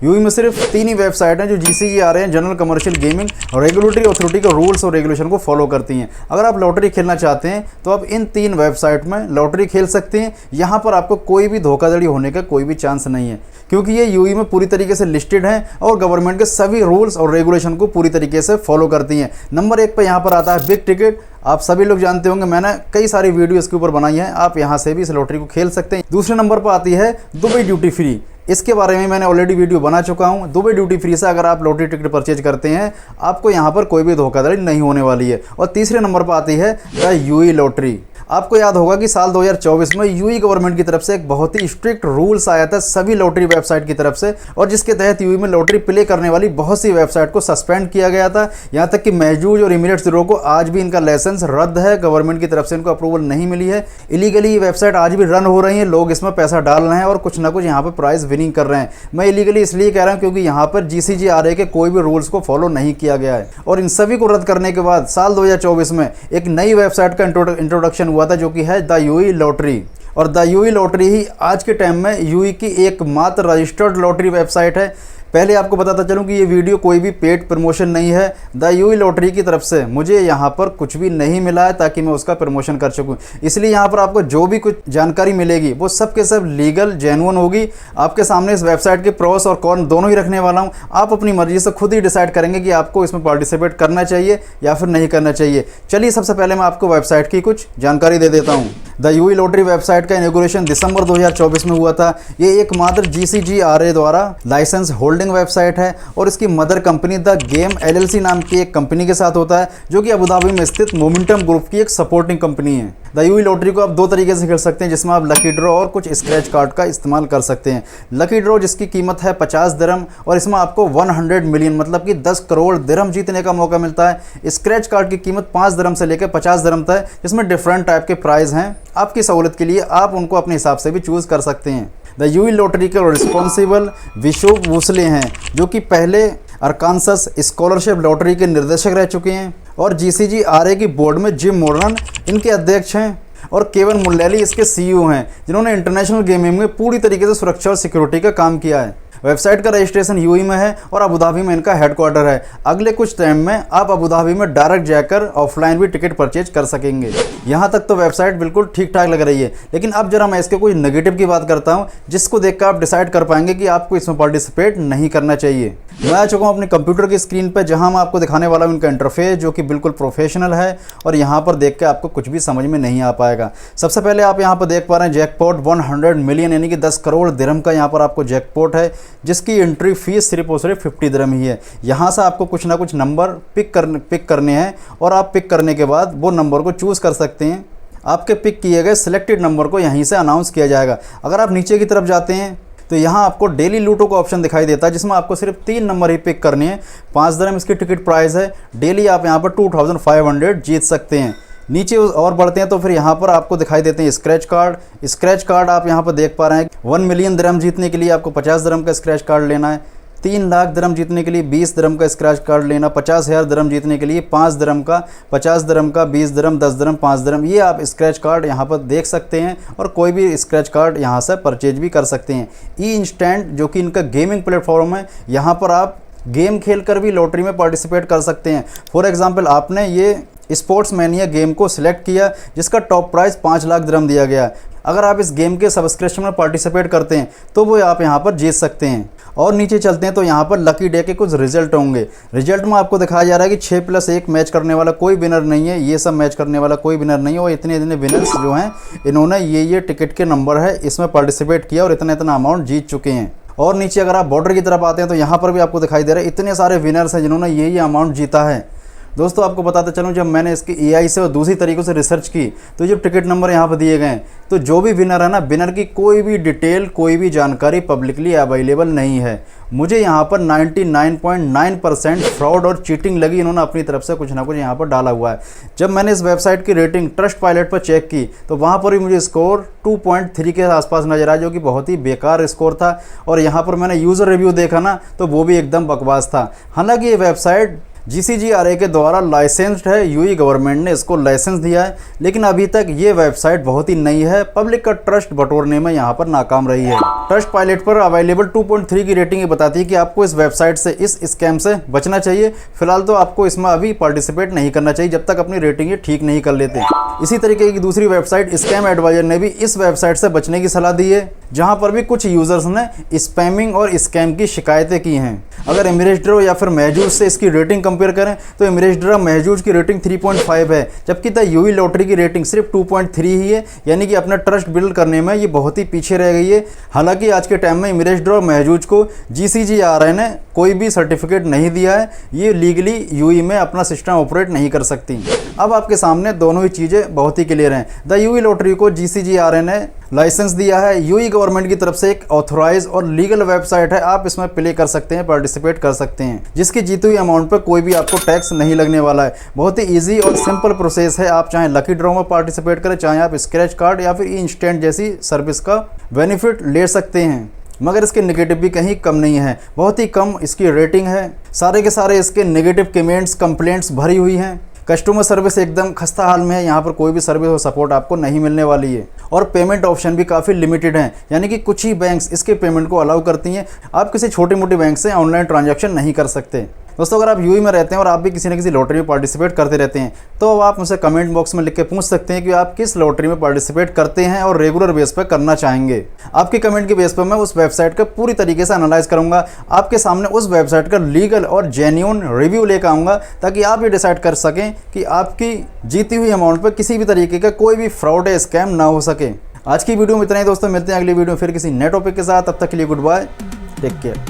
Yui में सिर्फ 3 ही website हैं जो GCGRA हैं, general commercial gaming regulatory authority के रूल्स और रेगुलेशन को फॉलो करती हैं। अगर आप लॉटरी खेलना चाहते हैं तो आप इन 3 वेबसाइट में लॉटरी खेल सकते हैं। यहाँ पर आपको कोई भी धोखाधड़ी होने का कोई भी चांस नहीं है, क्योंकि ये यूई में पूरी तरीके से लिस्टेड हैं और गवर्नमेंट के सभी रूल्स और रेगुलेशन को पूरी तरीके से फॉलो करती हैं। नंबर 1 पर यहाँ पर आता है बिग टिकट। आप सभी लोग जानते होंगे, मैंने कई सारी वीडियो इसके ऊपर बनाई है, आप यहाँ से भी इस लॉटरी को खेल सकते हैं। दूसरे नंबर पर आती है दुबई ड्यूटी फ्री। इसके बारे में मैंने ऑलरेडी वीडियो बना चुका हूँ। दुबई ड्यूटी फ्री से अगर आप लॉटरी टिकट परचेज करते हैं, आपको यहाँ पर कोई भी धोखाधड़ी नहीं होने वाली है। और तीसरे नंबर पर आती है द यूई लॉटरी। आपको याद होगा कि साल 2024 में यूई गवर्नमेंट की तरफ से एक बहुत ही स्ट्रिक्ट रूल्स आया था सभी लॉटरी वेबसाइट की तरफ से, और जिसके तहत यूई में लॉटरी प्ले करने वाली बहुत सी वेबसाइट को सस्पेंड किया गया था। यहाँ तक कि महजूज और इमिरेट्स ज़ीरो को आज भी इनका लाइसेंस रद्द है, गवर्नमेंट की तरफ से इनको अप्रूवल नहीं मिली है। इलीगली ये वेबसाइट आज भी रन हो रही है, लोग इसमें पैसा डाल रहे हैं और कुछ ना कुछ यहाँ पर प्राइज विनिंग कर रहे हैं। मैं इलीगली इसलिए कह रहा हूँ क्योंकि यहाँ पर GCGRA के कोई भी रूल्स को फॉलो नहीं किया गया है। और इन सभी को रद्द करने के बाद साल 2024 में एक नई वेबसाइट का इंट्रोडक्शन हुआ था, जो कि है द यूई लॉटरी। और द यूई लॉटरी ही आज के टाइम में यूई की एकमात्र रजिस्टर्ड लॉटरी वेबसाइट है। पहले आपको बताता चलूं कि ये वीडियो कोई भी पेड प्रमोशन नहीं है। द यूई लॉटरी की तरफ से मुझे यहाँ पर कुछ भी नहीं मिला है ताकि मैं उसका प्रमोशन कर सकूं, इसलिए यहाँ पर आपको जो भी कुछ जानकारी मिलेगी वो सब के सब लीगल जेन्युइन होगी। आपके सामने इस वेबसाइट के प्रोस और कॉन दोनों ही रखने वाला हूँ। आप अपनी मर्जी से खुद ही डिसाइड करेंगे कि आपको इसमें पार्टिसिपेट करना चाहिए या फिर नहीं करना चाहिए। चलिए सबसे पहले मैं आपको वेबसाइट की कुछ जानकारी दे देता हूँ। द यूई लॉटरी वेबसाइट का इनॉग्रेशन दिसंबर 2024 में हुआ था। ये एकमात्र GCGRA द्वारा लाइसेंस होल्डिंग वेबसाइट है और इसकी mother company the game LLC नाम की एक कंपनी के साथ होता है, जो कि अबू धाबी में स्थित मोमेंटम ग्रुप की एक सपोर्टिंग कंपनी है। द यूई लॉटरी को आप 2 तरीके से खेल सकते हैं, जिसमें आप लकी ड्रॉ और कुछ स्क्रैच कार्ड का इस्तेमाल कर सकते हैं। लकी ड्रॉ जिसकी कीमत है 50 दिरहम और इसमें आपको 100 मिलियन मतलब कि 10 करोड़ दिरहम जीतने का मौका मिलता है। स्क्रैच कार्ड की कीमत 5 दिरहम से लेकर 50 दिरहम तक है, जिसमें डिफरेंट टाइप के प्राइस हैं। आपकी सहूलत के लिए आप उनको अपने हिसाब से भी चूज़ कर सकते हैं। द यूई लॉटरी के रिस्पॉन्सिबल विशोक वूसले हैं, जो कि पहले अरकानसस स्कॉलरशिप लॉटरी के निर्देशक रह चुके हैं और GCGRA की बोर्ड में जिम मॉर्गन इनके अध्यक्ष हैं और केवन मुल्लेली इसके CEO हैं, जिन्होंने इंटरनेशनल गेमिंग में पूरी तरीके से सुरक्षा और सिक्योरिटी का काम किया है। वेबसाइट का रजिस्ट्रेशन यूई में है और अबू धाबी में इनका हेडक्वार्टर है। अगले कुछ टाइम में आप अबू धाबी में डायरेक्ट जाकर ऑफलाइन भी टिकट परचेज कर सकेंगे। यहाँ तक तो वेबसाइट बिल्कुल ठीक ठाक लग रही है, लेकिन अब जरा मैं इसके कुछ नेगेटिव की बात करता हूँ, जिसको देखकर आप डिसाइड कर पाएंगे कि आपको इसमें पार्टिसिपेट नहीं करना चाहिए। मैं आ चुका हूँ अपने कंप्यूटर की स्क्रीन पर, जहाँ मैं आपको दिखाने वाला हूँ इनका इंटरफेस, जो कि बिल्कुल प्रोफेशनल है और यहाँ पर देख के आपको कुछ भी समझ में नहीं आ पाएगा। सबसे पहले आप यहाँ पर देख पा रहे हैं जैकपॉट 100 मिलियन यानी कि 10 करोड़ दिरहम का यहाँ पर आपको जैकपॉट है, जिसकी एंट्री फीस सिर्फ और सिर्फ 50 दिरहम ही है। यहाँ से आपको कुछ ना कुछ नंबर पिक करने हैं और आप पिक करने के बाद वो नंबर को चूज़ कर सकते हैं। आपके पिक किए गए सिलेक्टेड नंबर को यहीं से अनाउंस किया जाएगा। अगर आप नीचे की तरफ जाते हैं तो यहाँ आपको डेली लूटो का ऑप्शन दिखाई देता है, जिसमें आपको सिर्फ 3 नंबर ही पिक करने हैं। 5 दिरहम इसकी टिकट प्राइस है। डेली आप यहाँ पर 2500 जीत सकते हैं। नीचे और बढ़ते हैं तो फिर यहाँ पर आपको दिखाई देते हैं स्क्रैच कार्ड। स्क्रैच कार्ड आप यहाँ पर देख पा रहे हैं 1 मिलियन दिरहम जीतने के लिए आपको 50 दिरहम का स्क्रैच कार्ड लेना है। 3 लाख दिरहम जीतने के लिए 20 दिरहम का स्क्रैच कार्ड लेना। 50,000 दिरहम जीतने के लिए 5 दिरहम का, 50 दिरहम का, 20 दिरहम, 10 दिरहम, 5 दिरहम, ये आप स्क्रैच कार्ड यहाँ पर देख सकते हैं और कोई भी स्क्रैच कार्ड यहाँ से परचेज भी कर सकते हैं। ई इंस्टेंट जो कि इनका गेमिंग प्लेटफॉर्म है, यहाँ पर आप गेम खेल कर भी लॉटरी में पार्टिसिपेट कर सकते हैं। फॉर एग्जाम्पल आपने ये स्पोर्ट्स मैनिया गेम को सिलेक्ट किया, जिसका टॉप प्राइस 5 लाख दिरहम दिया गया है। अगर आप इस गेम के सब्सक्रिप्शन में पार्टिसिपेट करते हैं तो वो आप यहाँ पर जीत सकते हैं। और नीचे चलते हैं तो यहाँ पर लकी डे के कुछ रिजल्ट होंगे। रिजल्ट में आपको दिखाया जा रहा है कि 6+1 मैच करने वाला कोई विनर नहीं है, ये सब मैच करने वाला कोई विनर नहीं है। और इतने विनर्स जो हैं, इन्होंने ये टिकट के नंबर है इसमें पार्टिसिपेट किया और इतना अमाउंट जीत चुके हैं। और नीचे अगर आप बॉर्डर की तरफ आते हैं तो यहाँ पर भी आपको दिखाई दे रहा है इतने सारे विनर्स हैं जिन्होंने ये अमाउंट जीता है। दोस्तों आपको बताते चलूँ, जब मैंने इसकी AI से और दूसरी तरीक़ों से रिसर्च की तो जो टिकट नंबर यहाँ पर दिए गए हैं, तो जो भी विनर है ना, विनर की कोई भी डिटेल, कोई भी जानकारी पब्लिकली अवेलेबल नहीं है। मुझे यहाँ पर 99.9% फ्रॉड और चीटिंग लगी। इन्होंने अपनी तरफ से कुछ ना कुछ यहाँ पर डाला हुआ है। जब मैंने इस वेबसाइट की रेटिंग ट्रस्ट पायलट पर चेक की तो वहाँ पर भी मुझे स्कोर 2.3 के आसपास नजर आया, जो कि बहुत ही बेकार स्कोर था। और यहाँ पर मैंने यूज़र रिव्यू देखा ना, तो वो भी एकदम बकवास था। हालांकि ये वेबसाइट GCGRA के द्वारा लाइसेंस्ड है, यूएई गवर्नमेंट ने इसको लाइसेंस दिया है, लेकिन अभी तक ये वेबसाइट बहुत ही नई है, पब्लिक का ट्रस्ट बटोरने में यहाँ पर नाकाम रही है। ट्रस्ट पायलट पर अवेलेबल 2.3 की रेटिंग ये बताती है कि आपको इस वेबसाइट से, इस स्कैम से बचना चाहिए। फिलहाल तो आपको इसमें अभी पार्टिसिपेट नहीं करना चाहिए जब तक अपनी रेटिंग ये ठीक नहीं कर लेते। इसी तरीके की दूसरी वेबसाइट स्कैम एडवाइजर ने भी इस वेबसाइट से बचने की सलाह दी है, जहां पर भी कुछ यूजर्स ने स्पैमिंग और स्कैम की शिकायतें की हैं। अगर एमिरेट्स ड्रॉ या फिर महजूज से इसकी रेटिंग कंपेयर करें तो एमिरेट्स ड्रॉ महजूज की रेटिंग 3.5 है, जबकि द यूएई लॉटरी की रेटिंग सिर्फ 2.3 ही है, यानी कि अपना ट्रस्ट बिल्ड करने में ये बहुत ही पीछे रह गई है। हालांकि आज के टाइम में एमिरेट्स ड्रॉ महजूज को GCGRA ने कोई भी सर्टिफिकेट नहीं दिया है, ये लीगली यूएई में अपना सिस्टम ऑपरेट नहीं कर सकती। अब आपके सामने दोनों ही चीज़ें बहुत ही क्लियर हैं। द यूएई लॉटरी को GCGRA ने लाइसेंस दिया है, यूएई गवर्नमेंट की तरफ से एक ऑथोराइज और लीगल वेबसाइट है, आप इसमें प्ले कर सकते हैं, पार्टिसिपेट कर सकते हैं, जिसकी जीती हुई अमाउंट पर कोई भी आपको टैक्स नहीं लगने वाला है। बहुत ही ईजी और सिंपल प्रोसेस है। आप चाहे लकी ड्रॉ में पार्टिसिपेट करें, चाहे आप स्क्रैच कार्ड या फिर इंस्टेंट जैसी सर्विस का बेनिफिट ले सकते हैं। मगर इसके नेगेटिव भी कहीं कम नहीं है, बहुत ही कम इसकी रेटिंग है। सारे के सारे इसके नेगेटिव कमेंट्स, कंप्लेंट्स भरी हुई हैं। कस्टमर सर्विस एकदम खस्ता हाल में है, यहाँ पर कोई भी सर्विस और सपोर्ट आपको नहीं मिलने वाली है। और पेमेंट ऑप्शन भी काफ़ी लिमिटेड हैं, यानी कि कुछ ही बैंक्स इसके पेमेंट को अलाउ करती हैं। आप किसी छोटी मोटी बैंक से ऑनलाइन ट्रांजैक्शन नहीं कर सकते। दोस्तों, अगर आप यूएई में रहते हैं और आप भी किसी न किसी लॉटरी में पार्टिसिपेट करते रहते हैं तो आप मुझसे कमेंट बॉक्स में लिख के पूछ सकते हैं कि आप किस लॉटरी में पार्टिसिपेट करते हैं और रेगुलर बेस पर करना चाहेंगे। आपके कमेंट के बेस पर मैं उस वेबसाइट का पूरी तरीके से एनालाइज करूंगा, आपके सामने उस वेबसाइट का लीगल और जेन्युइन रिव्यू लेकर आऊँगा, ताकि आप ये डिसाइड कर सकें कि आपकी जीती हुई अमाउंट पर किसी भी तरीके का कोई भी फ्रॉड या स्कैम ना हो सके। आज की वीडियो में इतना ही दोस्तों, मिलते हैं अगली वीडियो फिर किसी नए टॉपिक के साथ। तब तक के लिए गुड बाय, टेक केयर।